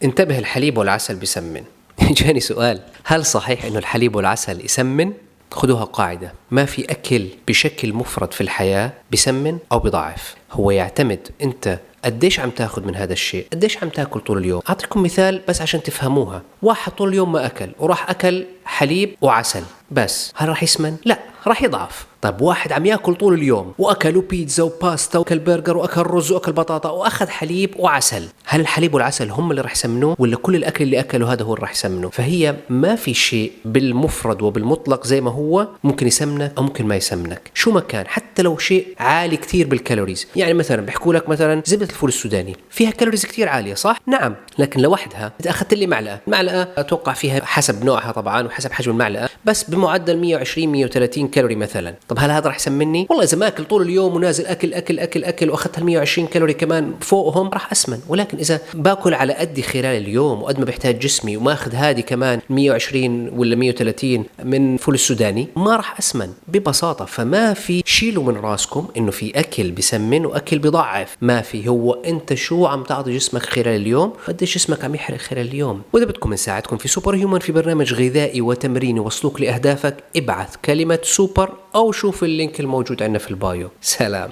انتبه، الحليب والعسل بيسمن. جاني سؤال: هل صحيح إنه الحليب والعسل يسمن؟ خدوها قاعدة: ما في أكل بشكل مفرط في الحياة بسمن أو بضعف، هو يعتمد أنت قديش عم تاخد من هذا الشيء، قديش عم تاكل طول اليوم. أعطيكم مثال بس عشان تفهموها: واحد طول اليوم ما أكل وراح أكل حليب وعسل بس، هل راح يسمن؟ لا، راح يضعف. طيب واحد عم ياكل طول اليوم واكل بيتزا وباستا واكل برجر واكل رز واكل بطاطا واخذ حليب وعسل، هل الحليب والعسل هم اللي راح يسمنوه ولا كل الاكل اللي اكله هذا هو اللي راح يسمنه؟ فهي ما في شيء بالمفرد وبالمطلق زي ما هو ممكن يسمنك او ممكن ما يسمنك شو ما كان، حتى لو شيء عالي كثير بالكالوريز. يعني مثلا بيحكوا لك مثلا زبده الفول السوداني فيها كالوريز كثير عاليه، صح؟ نعم، لكن لوحدها اذا اخذت لي معلقه اتوقع فيها حسب نوعها طبعا وحسب حجم المعلقه بس بمعدل 120 130 كالوري مثلا. طب هل هذا راح يسمني؟ والله اذا ما اكل طول اليوم ونازل اكل اكل اكل اكل واخذت ال 120 كالوري كمان فوقهم راح اسمن. ولكن اذا باكل على قدي خلال اليوم وقد ما بيحتاج جسمي وماخذ هذه كمان 120 ولا 130 من فول السوداني ما راح اسمن ببساطه. فما في، شيلوا من راسكم انه في اكل بسمن واكل بضعف، ما في. هو انت شو عم تعطي جسمك خلال اليوم، قديش جسمك عم يحرق خلال اليوم. واذا بدكم نساعدكم في سوبر هيومن في برنامج غذائي وتمريني يوصلوك لاهدافك، ابعث كلمه سوبر او شوف اللينك الموجود عندنا في البايو. سلام.